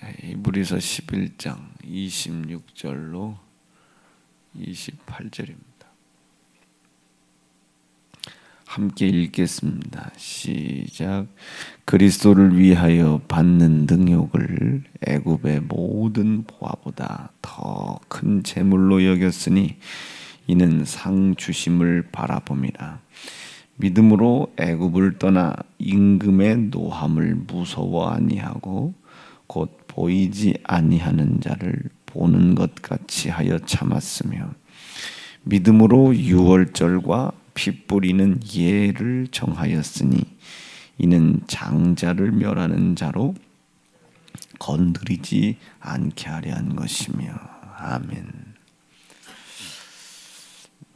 히브리서 11장 26절로 28절입니다. 함께 읽겠습니다. 시작. 그리스도를 위하여 받는 능욕을 애굽의 모든 보화보다 더 큰 재물로 여겼으니 이는 상 주심을 바라봄이라. 믿음으로 애굽을 떠나 임금의 노함을 무서워 아니하고 곧 보이지 아니하는 자를 보는 것 같이 하여 참았으며 믿음으로 유월절과 피 뿌리는 예를 정하였으니 이는 장자를 멸하는 자로 건드리지 않게 하려 한 것이며. 아멘.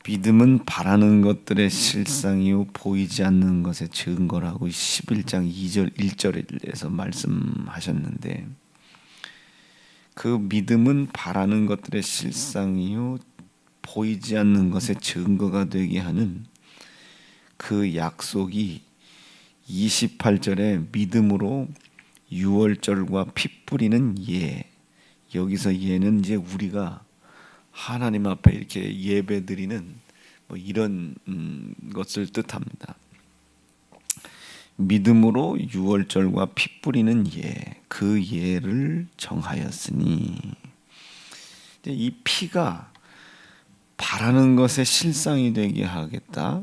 믿음은 바라는 것들의 실상이요 보이지 않는 것의 증거라고 11장 2절 1절에서 말씀하셨는데, 그 믿음은 바라는 것들의 실상이요 보이지 않는 것의 증거가 되게 하는 그 약속이 28절에 믿음으로 유월절과 피 뿌리는 예, 여기서 예는 이제 우리가 하나님 앞에 이렇게 예배드리는 뭐 이런 것을 뜻합니다. 믿음으로 유월절과 피 뿌리는 예, 그 예를 정하였으니, 이 피가 바라는 것의 실상이 되게 하겠다,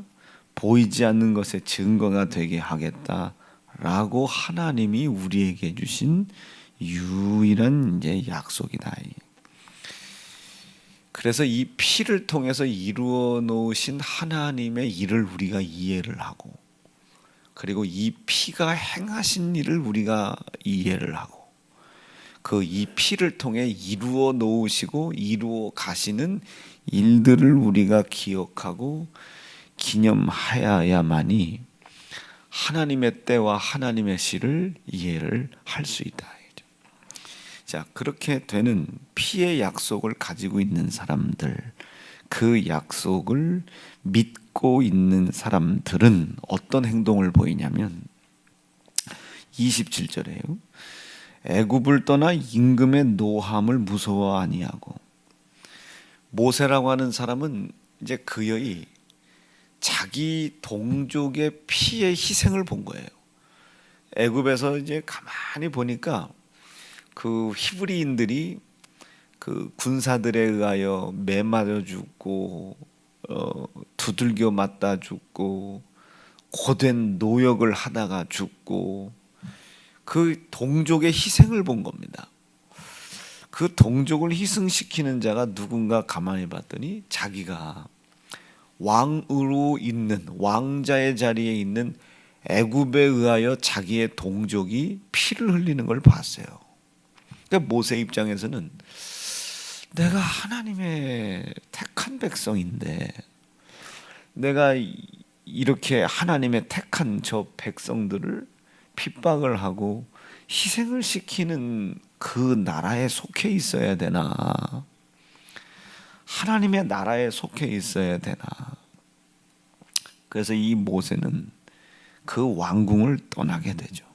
보이지 않는 것의 증거가 되게 하겠다라고 하나님이 우리에게 주신 유일한 이제 약속이다. 그래서 이 피를 통해서 이루어 놓으신 하나님의 일을 우리가 이해를 하고, 그리고 이 피가 행하신 일을 우리가 이해를 하고, 그 이 피를 통해 이루어 놓으시고 이루어 가시는 일들을 우리가 기억하고 기념하여야만이 하나님의 때와 하나님의 시를 이해를 할 수 있다. 자, 그렇게 되는 피의 약속을 가지고 있는 사람들, 그 약속을 믿고 있는 사람들은 어떤 행동을 보이냐면 27절에요. 애굽을 떠나 임금의 노함을 무서워 아니하고. 모세라고 하는 사람은 이제 그의 자기 동족의 피의 희생을 본 거예요. 애굽에서 이제 가만히 보니까 그 히브리인들이 그 군사들에 의하여 매 맞아 죽고 두들겨 맞다 죽고 고된 노역을 하다가 죽고, 그 동족의 희생을 본 겁니다. 그 동족을 희생시키는 자가 누군가 가만히 봤더니 자기가 왕으로 있는 왕자의 자리에 있는 애굽에 의하여 자기의 동족이 피를 흘리는 걸 봤어요. 그러니까 모세 입장에서는 내가 하나님의 택한 백성인데, 내가 이렇게 하나님의 택한 저 백성들을 핍박을 하고 희생을 시키는 그 나라에 속해 있어야 되나? 하나님의 나라에 속해 있어야 되나? 그래서 이 모세는 그 왕궁을 떠나게 되죠.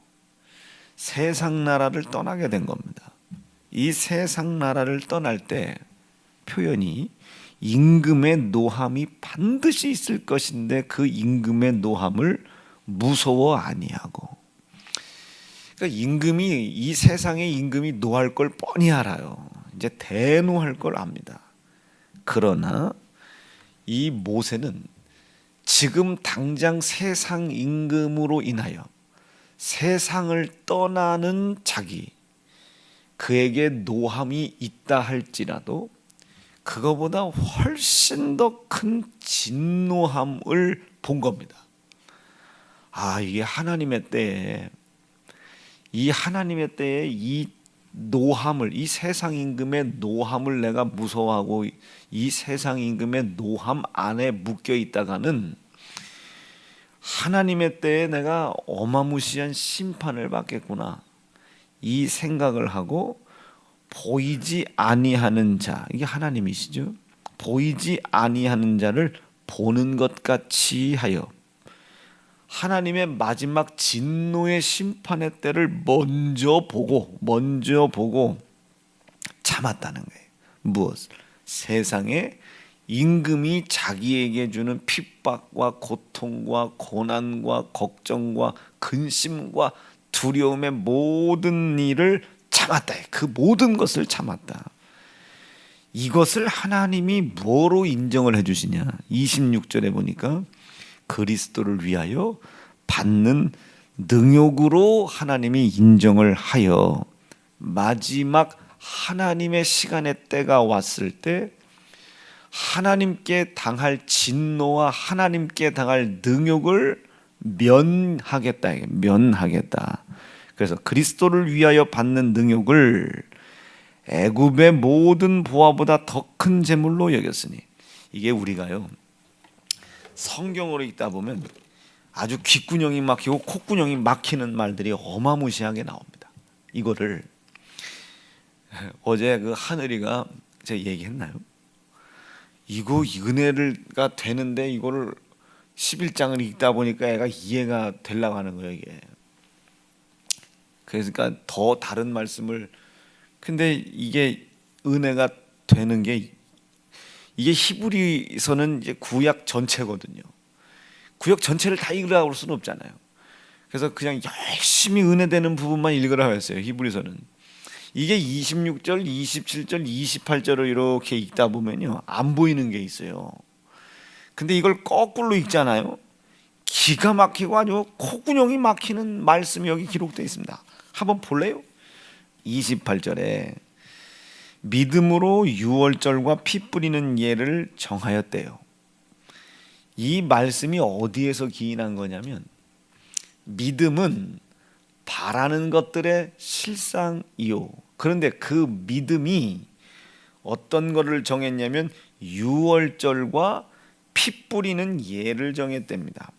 세상 나라를 떠나게 된 겁니다. 이 세상 나라를 떠날 때 표현이 임금의 노함이 반드시 있을 것인데 그 임금의 노함을 무서워 아니하고. 그러니까 임금이, 이 세상의 임금이 노할 걸 뻔히 알아요. 이제 대노할 걸 압니다. 그러나 이 모세는 지금 당장 세상 임금으로 인하여 세상을 떠나는 자기, 그에게 노함이 있다 할지라도 그거보다 훨씬 더 큰 진노함을 본 겁니다. 아, 이게 하나님의 때에, 이 하나님의 때에 이 노함을, 이 세상 임금의 노함을 내가 무서워하고 이 세상 임금의 노함 안에 묶여 있다가는 하나님의 때에 내가 어마무시한 심판을 받겠구나, 이 생각을 하고 보이지 아니하는 자, 이게 하나님이시죠. 보이지 아니하는 자를 보는 것 같이 하여 하나님의 마지막 진노의 심판의 때를 먼저 보고 참았다는 거예요. 무엇을? 세상에 임금이 자기에게 주는 핍박과 고통과 고난과 걱정과 근심과 두려움의 모든 일을 참았다. 그 모든 것을 참았다. 이것을 하나님이 뭐로 인정을 해주시냐? 26절에 보니까 그리스도를 위하여 받는 능욕으로 하나님이 인정을 하여 마지막 하나님의 시간의 때가 왔을 때 하나님께 당할 진노와 하나님께 당할 능욕을 면하겠다. 그래서 그리스도를 위하여 받는 능욕을 애굽의 모든 보화보다 더 큰 재물로 여겼으니, 이게 우리가요 성경으로 읽다 보면 아주 귓구녕이 막히고 콧구녕이 막히는 말들이 어마무시하게 나옵니다. 이거를 어제 그 하늘이가 제가 얘기했나요? 이거 은혜가 되는데 이거를 11장을 읽다 보니까 애가 이해가 되려고 하는 거예요, 이게. 그러니까 더 다른 말씀을, 근데 이게 은혜가 되는 게, 이게 히브리서는 이제 구약 전체거든요. 구약 전체를 다 읽으라고 할 수는 없잖아요. 그래서 그냥 열심히 은혜되는 부분만 읽으라고 했어요, 히브리서는. 이게 26절, 27절, 28절을 이렇게 읽다 보면요 안 보이는 게 있어요. 근데 이걸 거꾸로 읽잖아요. 기가 막히고 아주 콧구녕이 막히는 말씀이 여기 기록되어 있습니다. 한번 볼래요? 28절에 믿음으로 유월절과 피 뿌리는 예를 정하였대요. 이 말씀이 어디에서 기인한 거냐면, 믿음은 바라는 것들의 실상이요. 그런데 그 믿음이 어떤 것을 정했냐면 유월절과 피 뿌리는 예를 정했답니다.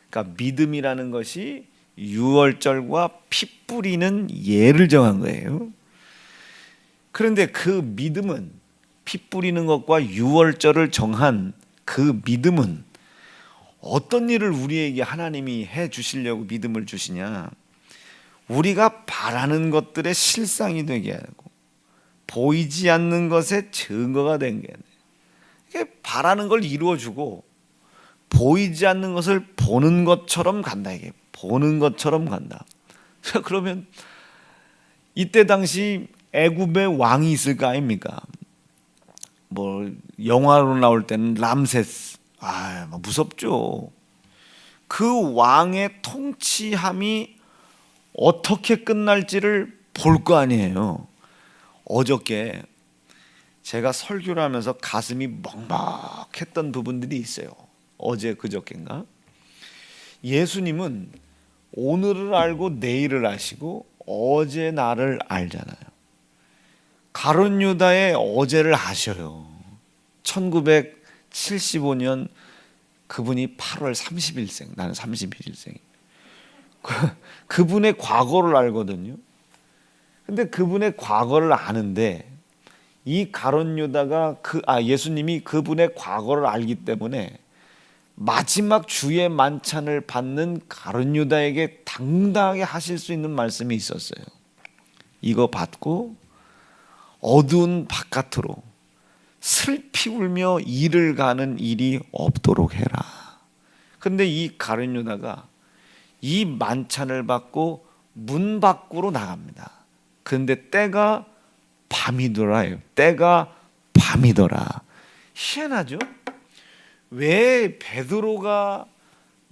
그러니까 믿음이라는 것이 유월절과 피 뿌리는 예를 정한 거예요. 그런데 그 믿음은, 피 뿌리는 것과 유월절을 정한 그 믿음은 어떤 일을 우리에게 하나님이 해 주시려고 믿음을 주시냐? 우리가 바라는 것들의 실상이 되게 하고 보이지 않는 것의 증거가 된 게, 이게 바라는 걸 이루어주고 보이지 않는 것을 보는 것처럼 간다. 이게 보는 것처럼 간다. 그러면 이때 당시 애굽의 왕이 있을 거 아닙니까? 뭐 영화로 나올 때는 람세스, 무섭죠. 그 왕의 통치함이 어떻게 끝날지를 볼 거 아니에요. 어저께 제가 설교를 하면서 가슴이 먹먹했던 부분들이 있어요. 어제 그저께인가? 예수님은 오늘을 알고 내일을 아시고 어제 나를 알잖아요. 가룟 유다의 어제를 아셔요. 1975년 그분이 8월 30일생, 나는 31일생. 그분의 과거를 알거든요. 근데 그분의 과거를 아는데 이 가룟 유다가 예수님이 그분의 과거를 알기 때문에 마지막 주의 만찬을 받는 가룟 유다에게 당당하게 하실 수 있는 말씀이 있었어요. 이거 받고 어두운 바깥으로 슬피 울며 이를 가는 일이 없도록 해라. 그런데 이 가룟 유다가 이 만찬을 받고 문 밖으로 나갑니다. 그런데 때가 밤이더라요. 때가 밤이더라. 희한하죠? 왜 베드로가,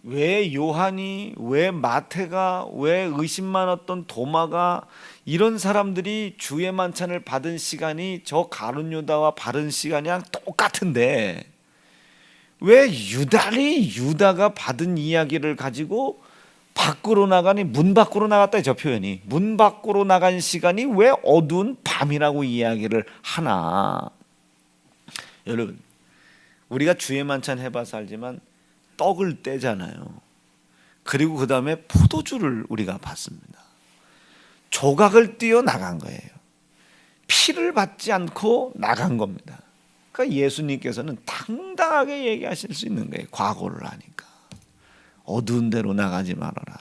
왜 요한이, 왜 마태가, 왜 의심 많았던 도마가, 이런 사람들이 주의 만찬을 받은 시간이 저 가룟 유다와 받은 시간이랑 똑같은데 왜 유다가 받은 이야기를 가지고 밖으로 나가니, 문 밖으로 나갔다, 저 표현이. 문 밖으로 나간 시간이 왜 어두운 밤이라고 이야기를 하나? 여러분, 우리가 주의 만찬 해봐서 알지만 떡을 떼잖아요. 그리고 그 다음에 포도주를 우리가 받습니다. 조각을 띄어 나간 거예요. 피를 받지 않고 나간 겁니다. 그러니까 예수님께서는 당당하게 얘기하실 수 있는 거예요. 과거를 하니까. 어두운 데로 나가지 말아라.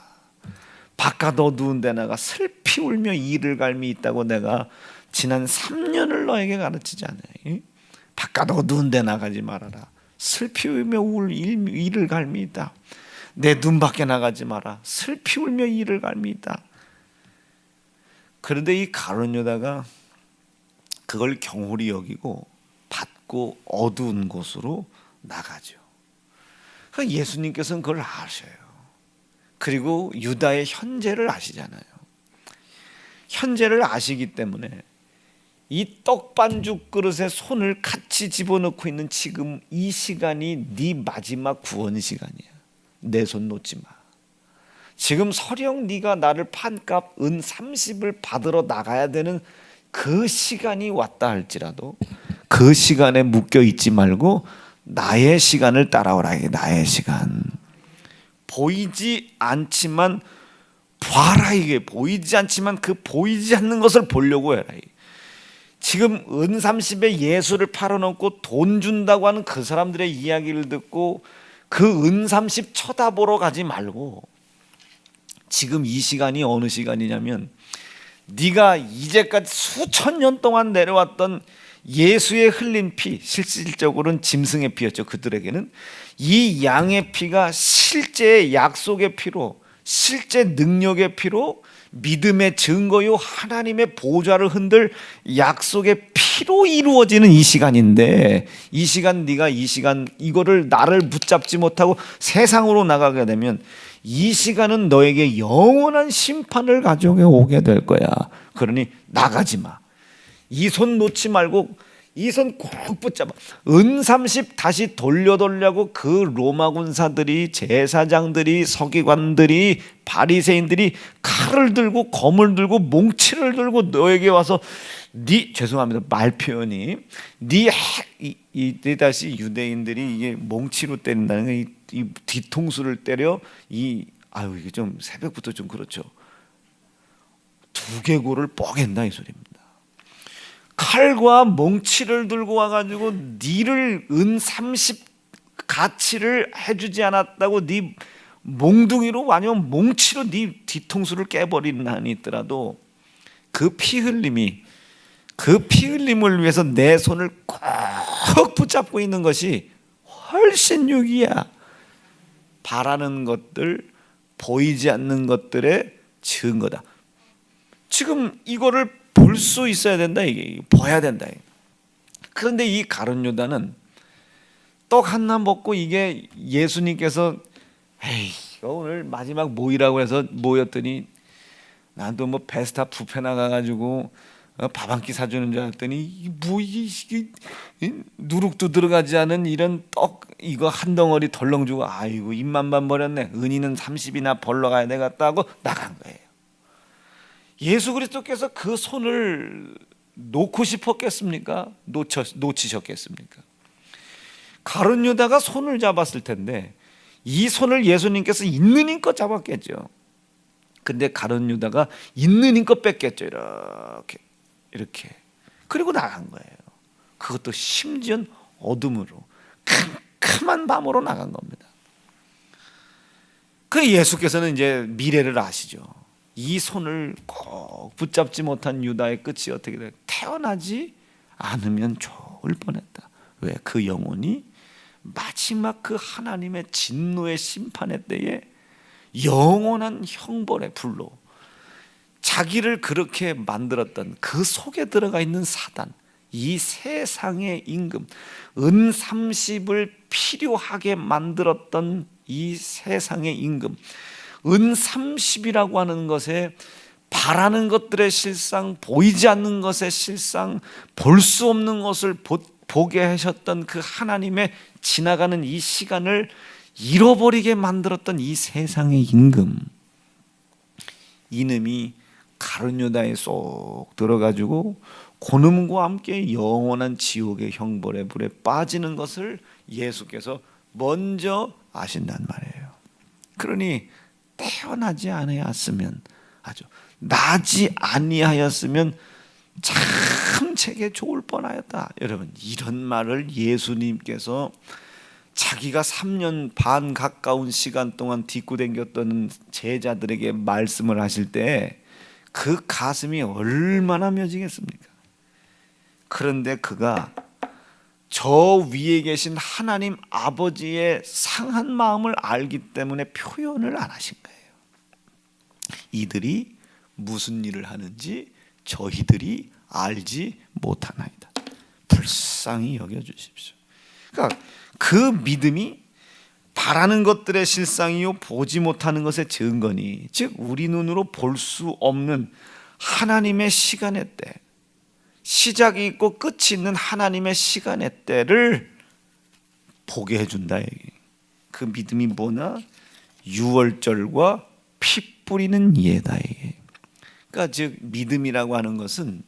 바깥 어두운 데 나가 슬피 울며 이를 갈미 있다고 내가 지난 3년을 너에게 가르치지 않아요? 바깥 어두운 데 나가지 말아라. 슬피 울며 이를 갈미 있다. 내 눈 밖에 나가지 마라. 슬피 울며 이를 갈미 있다. 그런데 이 가룟 유다가 그걸 경홀히 여기고 받고 어두운 곳으로 나가죠. 예수님께서는 그걸 아셔요. 그리고 유다의 현재를 아시잖아요. 현재를 아시기 때문에 이 떡반죽 그릇에 손을 같이 집어넣고 있는 지금 이 시간이 네 마지막 구원 시간이야. 내 손 놓지 마. 지금 설령 네가 나를 판값 은 30을 받으러 나가야 되는 그 시간이 왔다 할지라도 그 시간에 묶여 있지 말고 나의 시간을 따라오라. 나의 시간. 보이지 않지만 봐라. 이게 보이지 않지만 그 보이지 않는 것을 보려고 해라. 지금 은 30에 예수를 팔아넘고 돈 준다고 하는 그 사람들의 이야기를 듣고 그 은 30 쳐다보러 가지 말고 지금 이 시간이 어느 시간이냐면 네가 이제까지 수천 년 동안 내려왔던 예수의 흘린 피, 실질적으로는 짐승의 피였죠. 그들에게는 이 양의 피가 실제 약속의 피로, 실제 능력의 피로, 믿음의 증거요 하나님의 보좌를 흔들 약속의 피로 이루어지는 이 시간인데, 이 시간 네가 이 시간 이거를 나를 붙잡지 못하고 세상으로 나가게 되면 이 시간은 너에게 영원한 심판을 가져오게 될 거야. 그러니 나가지 마. 이 손 놓지 말고 이 손 꼭 붙잡아. 은 30 다시 돌려달라고 그 로마 군사들이, 제사장들이, 서기관들이, 바리새인들이 칼을 들고 검을 들고 몽치를 들고 너에게 와서 죄송합니다 말 표현이 이 다시 유대인들이 이게 몽치로 때린다는 게 이 뒤통수를 때려 이게 좀 새벽부터 좀 그렇죠. 두개골을 뻐갠다 이 소리입니다. 칼과 몽치를 들고 와가지고 니를 은 30 가치를 해주지 않았다고 네 몽둥이로 아니면 몽치로 네 뒤통수를 깨버리는 한이 있더라도 그 피 흘림을 위해서 내 손을 꼭 붙잡고 있는 것이 훨씬 유기야. 바라는 것들, 보이지 않는 것들의 증거다. 지금 이거를 볼 수 있어야 된다. 이게 봐야 된다. 그런데 이 가룟 유다는 떡 하나 먹고 이게 예수님께서 오늘 마지막 모이라고 해서 모였더니 나도 뭐 베스타 뷔페 나가가지고 밥 한 끼 사주는 줄 알았더니 이게 누룩도 들어가지 않은 이런 떡 이거 한 덩어리 덜렁 주고 아이고 입만만 버렸네. 은희는 30이나 벌러 가야 되겠다 하고 나간 거예요. 예수 그리스도께서 그 손을 놓고 싶었겠습니까? 놓치셨겠습니까? 가룟 유다가 손을 잡았을 텐데 이 손을 예수님께서 있는 힘껏 잡았겠죠. 근데 가룟 유다가 있는 힘껏 뺐겠죠. 이렇게 그리고 나간 거예요. 그것도 심지어 어둠으로 캄캄한 밤으로 나간 겁니다. 그 예수께서는 이제 미래를 아시죠. 이 손을 꼭 붙잡지 못한 유다의 끝이 어떻게 돼? 태어나지 않으면 좋을 뻔했다. 왜? 그 영혼이 마지막 그 하나님의 진노의 심판의 때에 영원한 형벌의 불로 자기를 그렇게 만들었던 그 속에 들어가 있는 사단, 이 세상의 임금, 은 30을 필요하게 만들었던 이 세상의 임금, 은 30이라고 하는 것에 바라는 것들의 실상, 보이지 않는 것의 실상, 볼 수 없는 것을 보게 하셨던 그 하나님의 지나가는 이 시간을 잃어버리게 만들었던 이 세상의 임금, 이놈이 가룟 유다에 쏙 들어가지고 고놈과 함께 영원한 지옥의 형벌의 불에 빠지는 것을 예수께서 먼저 아신단 말이에요. 그러니 태어나지 아니하였으면, 나지 아니하였으면 참 제게 좋을 뻔하였다. 여러분, 이런 말을 예수님께서 자기가 3년 반 가까운 시간 동안 뒷구댕겼던 제자들에게 말씀을 하실 때 그 가슴이 얼마나 며지겠습니까? 그런데 그가 저 위에 계신 하나님 아버지의 상한 마음을 알기 때문에 표현을 안 하신 거예요. 이들이 무슨 일을 하는지 저희들이 알지 못하나이다. 불쌍히 여겨주십시오. 그러니까 그 믿음이 바라는 것들의 실상이요 보지 못하는 것의 증거니, 즉 우리 눈으로 볼 수 없는 하나님의 시간의 때, 시작이 있고 끝이 있는 하나님의 시간의 때를 보게 해준다. 그 믿음이 뭐냐? 유월절과 피 뿌리는 예다. 그러니까 즉 믿음이라고 하는 것은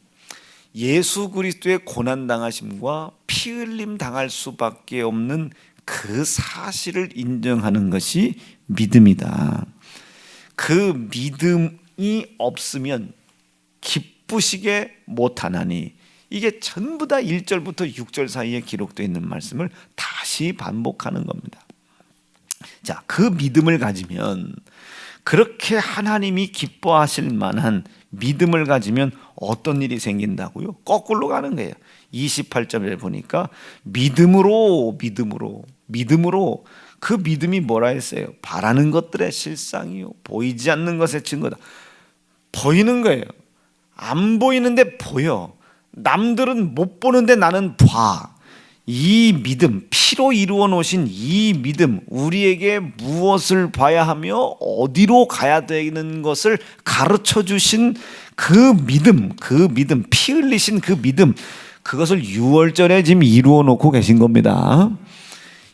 예수 그리스도의 고난당하심과 피 흘림 당할 수밖에 없는 그 사실을 인정하는 것이 믿음이다. 그 믿음이 없으면 기쁘시게 못하나니, 이게 전부 다 1절부터 6절 사이에 기록되어 있는 말씀을 다시 반복하는 겁니다. 자, 그 믿음을 가지면, 그렇게 하나님이 기뻐하실 만한 믿음을 가지면 어떤 일이 생긴다고요? 거꾸로 가는 거예요. 28절에 보니까 믿음으로 그 믿음이 뭐라 했어요? 바라는 것들의 실상이요 보이지 않는 것의 증거다. 보이는 거예요. 안 보이는데 보여. 남들은 못 보는데 나는 봐. 이 믿음, 피로 이루어 놓으신 이 믿음, 우리에게 무엇을 봐야 하며 어디로 가야 되는 것을 가르쳐 주신 그 믿음, 피 흘리신 그 믿음, 그것을 유월절에 지금 이루어 놓고 계신 겁니다.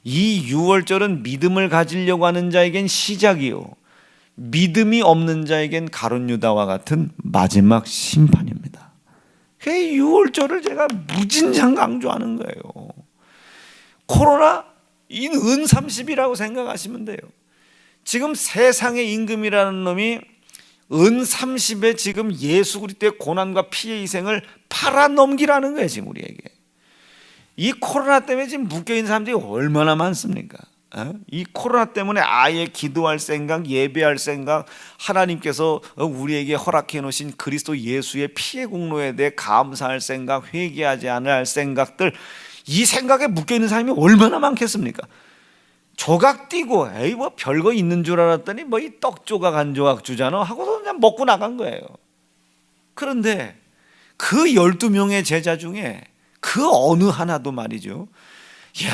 이 유월절은 믿음을 가지려고 하는 자에겐 시작이요, 믿음이 없는 자에겐 가룟 유다와 같은 마지막 심판입니다. 그 유월절을 제가 무진장 강조하는 거예요. 코로나 은 30이라고 생각하시면 돼요. 지금 세상의 임금이라는 놈이 은 30에 지금 예수 그리스도의 고난과 피의 희생을 팔아넘기라는 거예요. 지금 우리에게 이 코로나 때문에 지금 묶여있는 사람들이 얼마나 많습니까? 이 코로나 때문에 아예 기도할 생각, 예배할 생각, 하나님께서 우리에게 허락해 놓으신 그리스도 예수의 피의 공로에 대해 감사할 생각, 회개하지 않아야 할 생각들, 이 생각에 묶여있는 사람이 얼마나 많겠습니까? 조각 띄고 에이 뭐 별거 있는 줄 알았더니 뭐 이 떡 조각 한 조각 주잖아 하고서 그냥 먹고 나간 거예요. 그런데 그 12명의 제자 중에 그 어느 하나도 말이죠, 이야,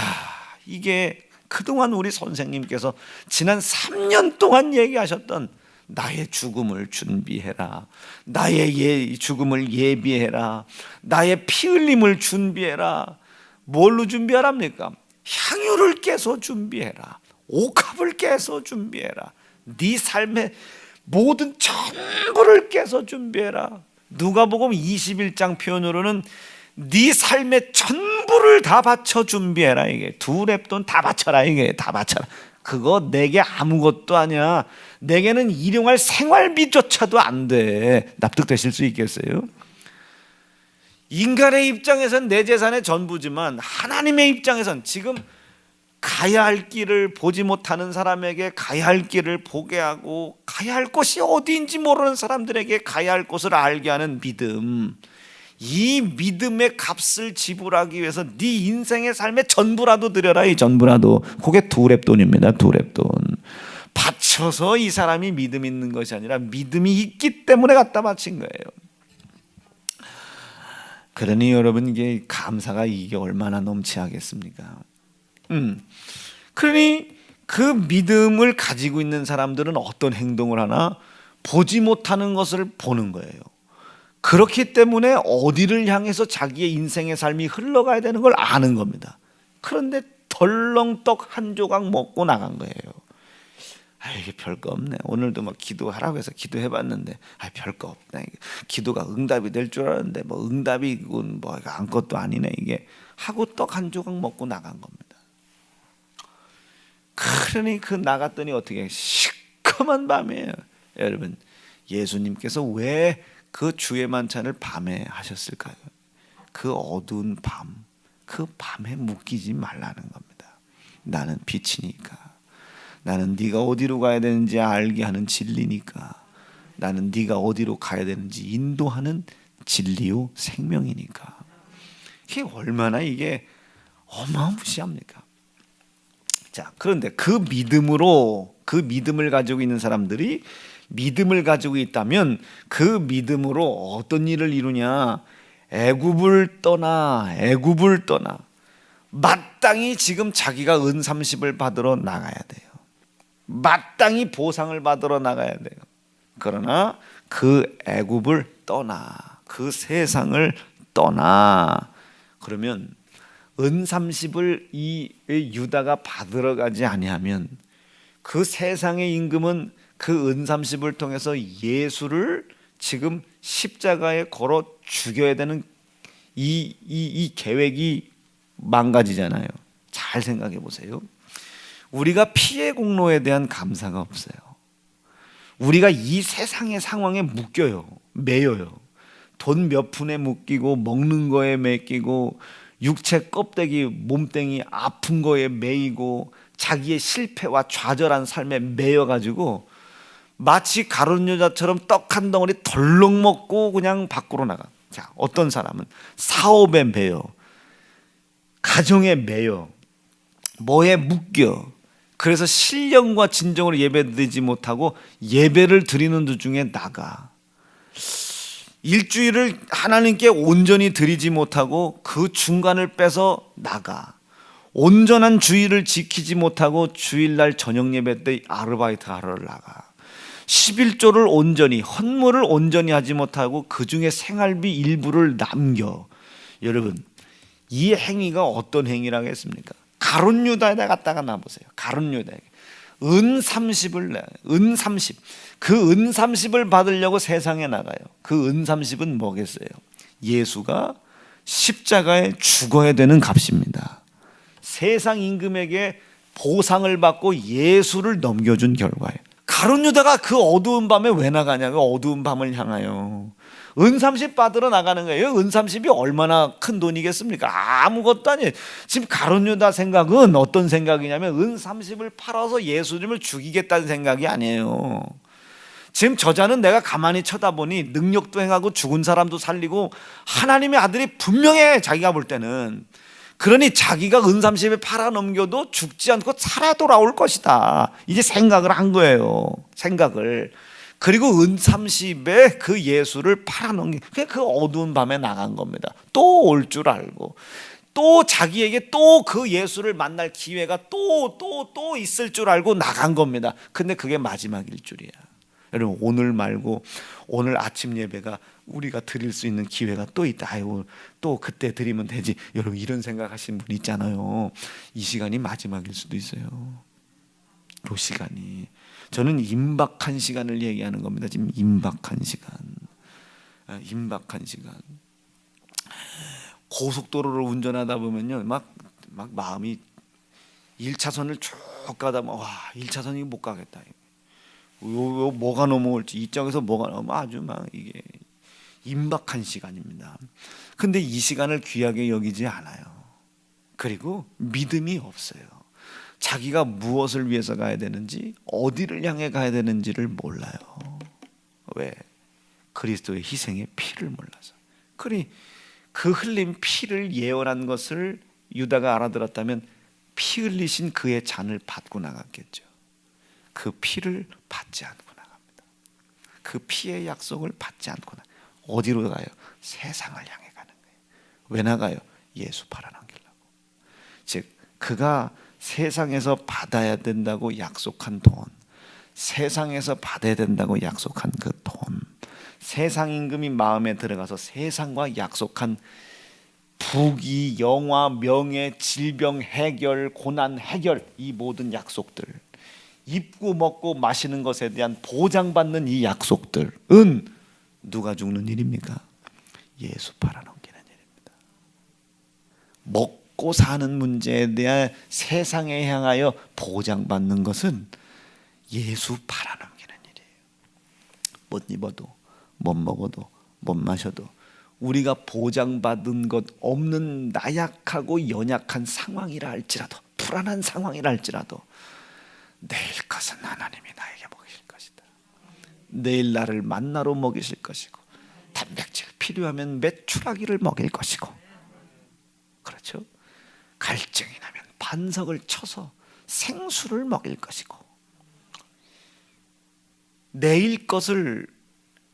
이게 그동안 우리 선생님께서 지난 3년 동안 얘기하셨던 나의 죽음을 준비해라, 나의 죽음을 예비해라, 나의 피 흘림을 준비해라. 뭘로 준비하랍니까? 향유를 깨서 준비해라, 옥합을 깨서 준비해라, 네 삶의 모든 전부를 깨서 준비해라. 누가복음 21장 표현으로는 네 삶의 전부를 다 바쳐 준비해라. 이게 두 랩돈 다 바쳐라. 이게 다 바쳐라. 그거 내게 아무것도 아니야. 내게는 일용할 생활비조차도 안 돼. 납득되실 수 있겠어요? 인간의 입장에선 내 재산의 전부지만 하나님의 입장에선 지금 가야 할 길을 보지 못하는 사람에게 가야 할 길을 보게 하고, 가야 할 곳이 어디인지 모르는 사람들에게 가야 할 곳을 알게 하는 믿음, 이 믿음의 값을 지불하기 위해서 네 인생의 삶의 전부라도 드려라. 이 전부라도, 그게 두 랩돈입니다. 두 랩돈 바쳐서 이 사람이 믿음 있는 것이 아니라 믿음이 있기 때문에 갖다 바친 거예요. 그러니 여러분, 이게 감사가 이게 얼마나 넘치하겠습니까? 그러니 그 믿음을 가지고 있는 사람들은 어떤 행동을 하나? 보지 못하는 것을 보는 거예요. 그렇기 때문에 어디를 향해서 자기의 인생의 삶이 흘러가야 되는 걸 아는 겁니다. 그런데 덜렁떡 한 조각 먹고 나간 거예요. 이게 별거 없네. 오늘도 막 기도하라고 해서 기도해봤는데 별거 없네. 기도가 응답이 될 줄 알았는데 뭐 응답이군 뭐 아무것도 아니네 이게 하고 떡 한 조각 먹고 나간 겁니다. 그러니 그 나갔더니 어떻게 시커먼 밤이에요. 여러분, 예수님께서 왜 그 주의 만찬을 밤에 하셨을까요? 그 어두운 밤, 그 밤에 묶이지 말라는 겁니다. 나는 빛이니까. 나는 네가 어디로 가야 되는지 알게 하는 진리니까. 나는 네가 어디로 가야 되는지 인도하는 진리요 생명이니까. 이게 얼마나 이게 어마무시합니까? 자, 그런데 그 믿음을 가지고 있는 사람들이 믿음을 가지고 있다면 그 믿음으로 어떤 일을 이루냐? 애굽을 떠나 마땅히 지금 자기가 은 30을 받으러 나가야 돼요. 마땅히 보상을 받으러 나가야 돼요. 그러나 그 애굽을 떠나, 그 세상을 떠나. 그러면 은 30을 이 유다가 받으러 가지 아니하면 그 세상의 임금은 그 은 30을 통해서 예수를 지금 십자가에 걸어 죽여야 되는 이 계획이 망가지잖아요. 잘 생각해 보세요. 우리가 피해 공로에 대한 감사가 없어요. 우리가 이 세상의 상황에 묶여요. 매여요. 돈 몇 푼에 묶이고 먹는 거에 맡기고 육체 껍데기 몸뚱이 아픈 거에 매이고 자기의 실패와 좌절한 삶에 매여가지고 마치 가룟 여자처럼 떡 한 덩어리 덜렁 먹고 그냥 밖으로 나가. 자, 어떤 사람은 사업에 매여, 가정에 매여, 뭐에 묶여. 그래서 신령과 진정으로 예배드리지 못하고 예배를 드리는 도중에 나가. 일주일을 하나님께 온전히 드리지 못하고 그 중간을 빼서 나가. 온전한 주일을 지키지 못하고 주일날 저녁 예배 때 아르바이트 하러 나가. 11조를 온전히, 헌물을 온전히 하지 못하고 그 중에 생활비 일부를 남겨. 여러분, 이 행위가 어떤 행위라고 했습니까? 가룟 유다에다 갖다가 놔보세요. 가룟 유다에게 은 30을 내, 은 30. 그 은 30을 받으려고 세상에 나가요. 그 은 30은 뭐겠어요? 예수가 십자가에 죽어야 되는 값입니다. 세상 임금에게 보상을 받고 예수를 넘겨준 결과예요. 가룟 유다가 그 어두운 밤에 왜 나가냐고. 어두운 밤을 향하여 은 30 받으러 나가는 거예요. 은 30이 얼마나 큰 돈이겠습니까? 아무것도 아니에요. 지금 가룟 유다 생각은 어떤 생각이냐면 은 30을 팔아서 예수님을 죽이겠다는 생각이 아니에요. 지금 저자는 내가 가만히 쳐다보니 능력도 행하고 죽은 사람도 살리고 하나님의 아들이 분명해, 자기가 볼 때는. 그러니 자기가 은 30에 팔아넘겨도 죽지 않고 살아 돌아올 것이다, 이제 생각을 한 거예요. 생각을. 그리고 은 30에 그 예수를 팔아넘긴, 그 어두운 밤에 나간 겁니다. 또 올 줄 알고 또 자기에게 또 그 예수를 만날 기회가 또 있을 줄 알고 나간 겁니다. 근데 그게 마지막일 줄이야. 여러분, 오늘 말고 오늘 아침 예배가 우리가 드릴 수 있는 기회가 또 있다. 아이고, 또 그때 드리면 되지. 여러분, 이런 생각하시는 분 있잖아요. 이 시간이 마지막일 수도 있어요. 그 시간이. 저는 임박한 시간을 얘기하는 겁니다. 지금 임박한 시간. 임박한 시간. 고속도로를 운전하다 보면요, 막 마음이 1차선을 쭉 가다 와, 1차선이 못 가겠다. 뭐가 넘어올지, 이쪽에서 뭐가 넘어, 아주 막 이게 임박한 시간입니다. 근데 이 시간을 귀하게 여기지 않아요. 그리고 믿음이 없어요. 자기가 무엇을 위해서 가야 되는지, 어디를 향해 가야 되는지를 몰라요. 왜? 그리스도의 희생의 피를 몰라서. 그리 그 흘린 피를 예언한 것을 유다가 알아들었다면 피 흘리신 그의 잔을 받고 나갔겠죠. 그 피를 받지 않고 나갑니다. 그 피의 약속을 받지 않고 어디로 가요? 세상을 향해 가는 거예요. 왜 나가요? 예수 팔아넘기려고. 즉 그가 세상에서 받아야 된다고 약속한 돈, 세상에서 받아야 된다고 약속한 그 돈, 세상 임금이 마음에 들어가서 세상과 약속한 부귀, 영화, 명예, 질병 해결, 고난 해결, 이 모든 약속들, 입고 먹고 마시는 것에 대한 보장받는 이 약속들은 누가 죽는 일입니까? 예수 팔아넘기는 일입니다. 먹고 사는 문제에 대한 세상에 향하여 보장받는 것은 예수 팔아넘기는 일이에요. 못 입어도, 못 먹어도, 못 마셔도 우리가 보장받은 것 없는 나약하고 연약한 상황이라 할지라도 불안한 상황이랄지라도 내일 것은 하나님이 나에게 먹이실 것이다. 내일 나를 만나로 먹이실 것이고 단백질 필요하면 메추라기를 먹일 것이고, 그렇죠? 갈증이 나면 반석을 쳐서 생수를 먹일 것이고, 내일 것을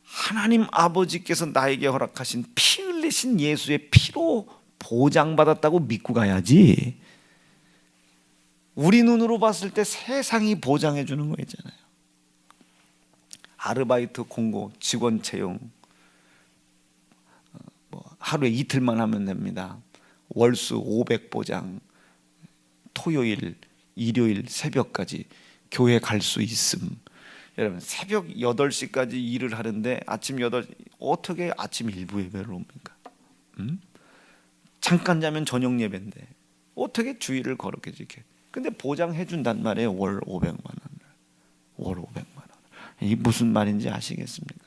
하나님 아버지께서 나에게 허락하신 피 흘리신 예수의 피로 보장받았다고 믿고 가야지. 우리 눈으로 봤을 때 세상이 보장해 주는 거 있잖아요. 아르바이트 공고, 직원 채용, 하루에 이틀만 하면 됩니다. 월수 500 보장, 토요일, 일요일 새벽까지 교회 갈 수 있음. 여러분, 새벽 8시까지 일을 하는데 아침 8시 어떻게 아침 일부 예배를 옵니까? 잠깐 자면 저녁 예배인데 어떻게 주일을 그렇게 지켜? 근데 보장해 준단 말이에요. 월 500만 원. 월 500만 원. 이 무슨 말인지 아시겠습니까?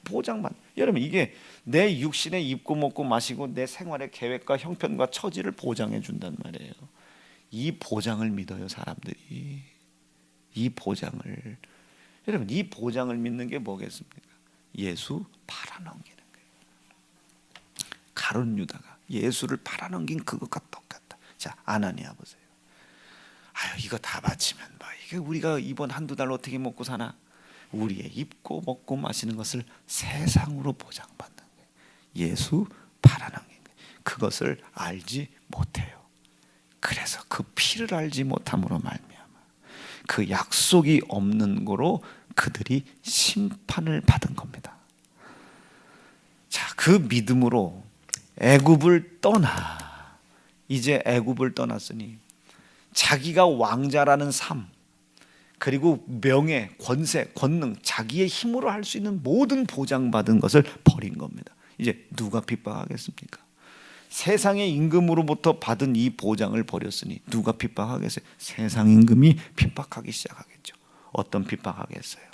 보장만. 여러분, 이게 내 육신에 입고 먹고 마시고 내 생활의 계획과 형편과 처지를 보장해 준단 말이에요. 이 보장을 믿어요, 사람들이. 이 보장을. 여러분, 이 보장을 믿는 게 뭐겠습니까? 예수 팔아넘기는 거예요. 가룟 유다가 예수를 팔아넘긴 그것과 똑같다. 자, 아나니아 보세요. 아유, 이거 다 바치면 뭐 이게 우리가 이번 한두 달 어떻게 먹고 사나? 우리의 입고 먹고 마시는 것을 세상으로 보장받는 거예요. 예수 팔아넘긴 거예요. 그것을 알지 못해요. 그래서 그 피를 알지 못함으로 말미암아 그 약속이 없는 거로 그들이 심판을 받은 겁니다. 자, 그 믿음으로 애굽을 떠나. 이제 애굽을 떠났으니 자기가 왕자라는 삶, 그리고 명예, 권세, 권능, 자기의 힘으로 할 수 있는 모든 보장받은 것을 버린 겁니다. 이제 누가 핍박하겠습니까? 세상의 임금으로부터 받은 이 보장을 버렸으니 누가 핍박하겠어요? 세상 임금이 핍박하기 시작하겠죠. 어떤 핍박하겠어요?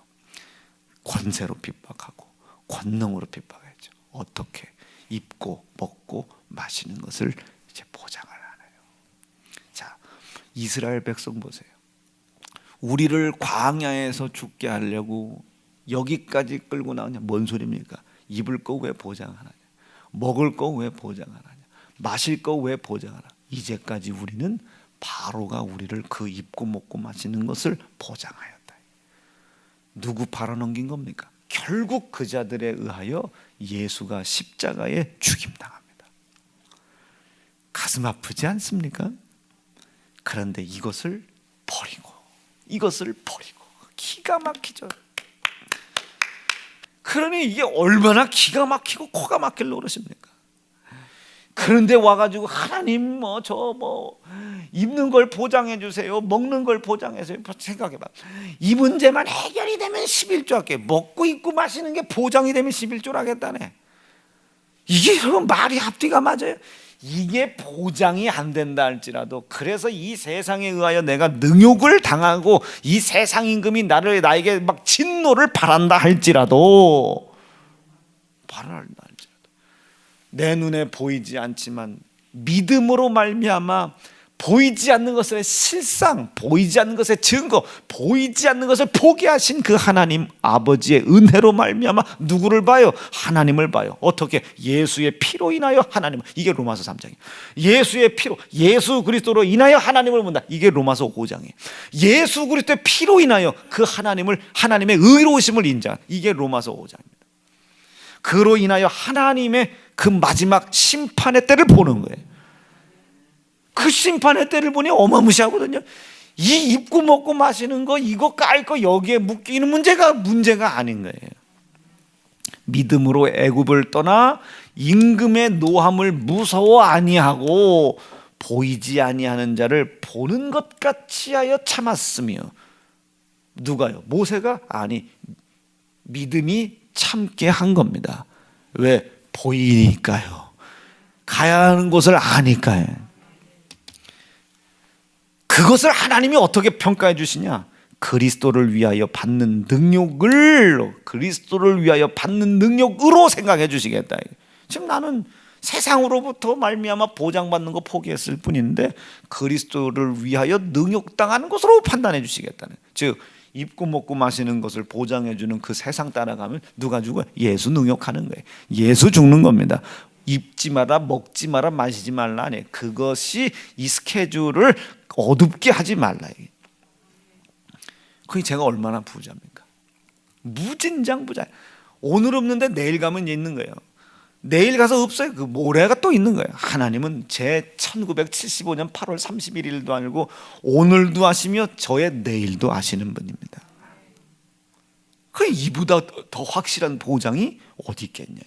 권세로 핍박하고 권능으로 핍박하죠. 어떻게? 입고 먹고 마시는 것을 이제 보장을 하네요. 자, 이스라엘 백성 보세요. 우리를 광야에서 죽게 하려고 여기까지 끌고 나오냐? 뭔 소리입니까? 입을 거 왜 보장하느냐? 먹을 거 왜 보장하느냐? 마실 거 왜 보장하나? 이제까지 우리는 바로가 우리를 그 입고 먹고 마시는 것을 보장하였다. 누구 팔아넘긴 겁니까? 결국 그 자들에 의하여 예수가 십자가에 죽임당합니다. 가슴 아프지 않습니까? 그런데 이것을 버리고 기가 막히죠. 그러니 이게 얼마나 기가 막히고 코가 막힐려 그러십니까? 그런데 와가지고 하나님 입는 걸 보장해 주세요, 먹는 걸 보장해 주세요. 생각해봐. 이 문제만 해결이 되면 11조 할게. 먹고 입고 마시는 게 보장이 되면 11조를 하겠다네. 이게 말이 앞뒤가 맞아요? 이게 보장이 안 된다 할지라도, 그래서 이 세상에 의하여 내가 능욕을 당하고 이 세상 임금이 나에게 막 진노를 바란다 할지라도, 내 눈에 보이지 않지만 믿음으로 말미암아 보이지 않는 것의 실상, 보이지 않는 것의 증거, 보이지 않는 것을 포기하신 그 하나님 아버지의 은혜로 말미암아 누구를 봐요? 하나님을 봐요. 어떻게? 예수의 피로 인하여 하나님을. 이게 로마서 3장이에요. 예수의 피로, 예수 그리스도로 인하여 하나님을 본다. 이게 로마서 5장이에요. 예수 그리스도의 피로 인하여 그 하나님의 의로우심을 인정. 이게 로마서 5장입니다. 그로 인하여 하나님의 그 마지막 심판의 때를 보는 거예요. 그 심판의 때를 보니 어마무시하거든요. 이 입고 먹고 마시는 거, 이거 깔 거 여기에 묶이는 문제가 아닌 거예요. 믿음으로 애굽을 떠나 임금의 노함을 무서워 아니하고 보이지 아니하는 자를 보는 것 같이 하여 참았으며. 누가요? 모세가? 아니, 믿음이 참게 한 겁니다. 왜? 보이니까요. 가야 하는 곳을 아니까요. 그것을 하나님이 어떻게 평가해 주시냐? 그리스도를 위하여 받는 능력으로 생각해 주시겠다. 지금 나는 세상으로부터 말미암아 보장받는 거 포기했을 뿐인데 그리스도를 위하여 능욕당하는 것으로 판단해 주시겠다는, 즉 입고 먹고 마시는 것을 보장해 주는 그 세상 따라가면 누가 죽어요? 예수 능욕하는 거예요. 예수 죽는 겁니다. 입지 마라, 먹지 마라, 마시지 말라 아니에요. 그것이 이 스케줄을 어둡게 하지 말라. 그게 제가 얼마나 부자입니까? 무진장 부자. 오늘 없는데 내일 가면 있는 거예요. 내일 가서 없어요. 그 모레가 또 있는 거예요. 하나님은 제 1975년 8월 31일도 알고 오늘도 아시며 저의 내일도 아시는 분입니다. 그 이보다 더 확실한 보장이 어디 있겠냐.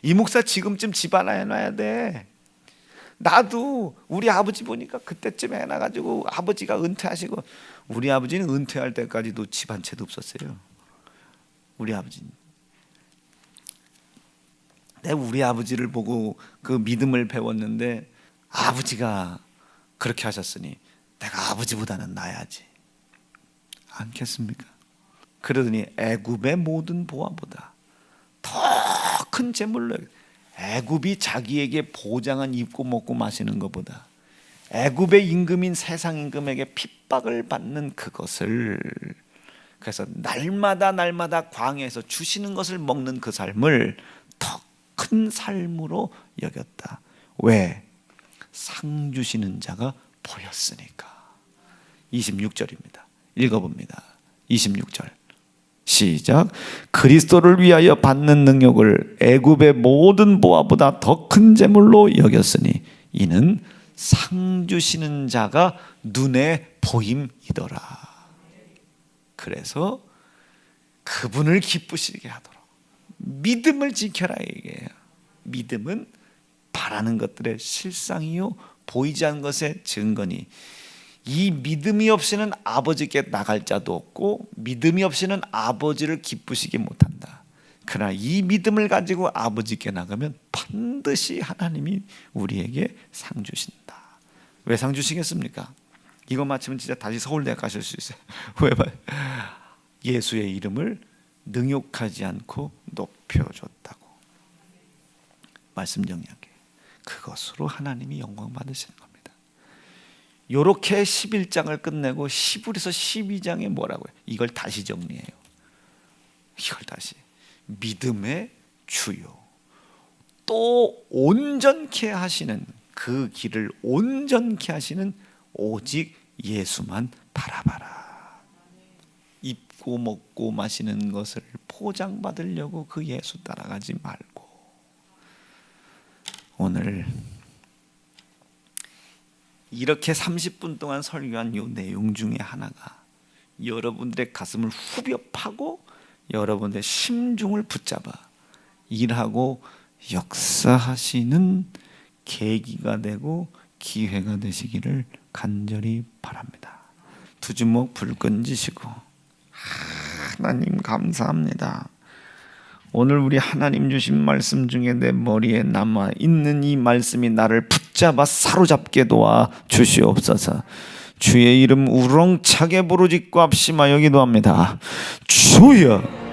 이 목사 지금쯤 집 하나 해놔야 돼. 나도 우리 아버지 보니까 그때쯤 해놔가지고 아버지가 은퇴하시고, 우리 아버지는 은퇴할 때까지도 집 한 채도 없었어요. 우리 아버지는. 내가 우리 아버지를 보고 그 믿음을 배웠는데, 아버지가 그렇게 하셨으니 내가 아버지보다는 나야지 않겠습니까? 그러더니 애굽의 모든 보화보다 더 큰 재물로, 애굽이 자기에게 보장한 입고 먹고 마시는 것보다 애굽의 임금인 세상 임금에게 핍박을 받는 그것을, 그래서 날마다 광야에서 주시는 것을 먹는 그 삶을 더 큰 삶으로 여겼다. 왜? 상 주시는 자가 보였으니까. 26절입니다. 읽어봅니다. 26절 시작. 그리스도를 위하여 받는 능력을 애굽의 모든 보화보다 더 큰 재물로 여겼으니 이는 상 주시는 자가 눈에 보임이더라. 그래서 그분을 기쁘시게 하도록 믿음을 지켜라 이게요. 믿음은 바라는 것들의 실상이요 보이지 않는 것의 증거니, 이 믿음이 없이는 아버지께 나갈 자도 없고 믿음이 없이는 아버지를 기쁘시게 못한다. 그러나 이 믿음을 가지고 아버지께 나가면 반드시 하나님이 우리에게 상 주신다. 왜 상 주시겠습니까? 이거 마치면 진짜 다시 서울대학 가실 수 있어요. 왜? 예수의 이름을 능욕하지 않고 높여줬다고. 말씀 정리할게요. 그것으로 하나님이 영광 받으시는 겁니다. 이렇게 11장을 끝내고 10에서 12장에 뭐라고요? 이걸 다시 정리해요. 이걸 다시 믿음의 주요, 또 온전케 하시는, 그 길을 온전케 하시는 오직 예수만 바라봐라. 입고 먹고 마시는 것을 포장받으려고 그 예수 따라가지 말고. 오늘 이렇게 30분 동안 설교한 이 내용 중에 하나가 여러분들의 가슴을 후벼 파고 여러분들의 심중을 붙잡아 일하고 역사하시는 계기가 되고 기회가 되시기를 간절히 바랍니다. 두 주먹 불끈 쥐시고, 하나님 감사합니다. 오늘 우리 하나님 주신 말씀 중에 내 머리에 남아있는 이 말씀이 나를 붙잡아 사로잡게 도와 주시옵소서. 주의 이름 우렁차게 부르짖고 합심하여 기도합니다. 주여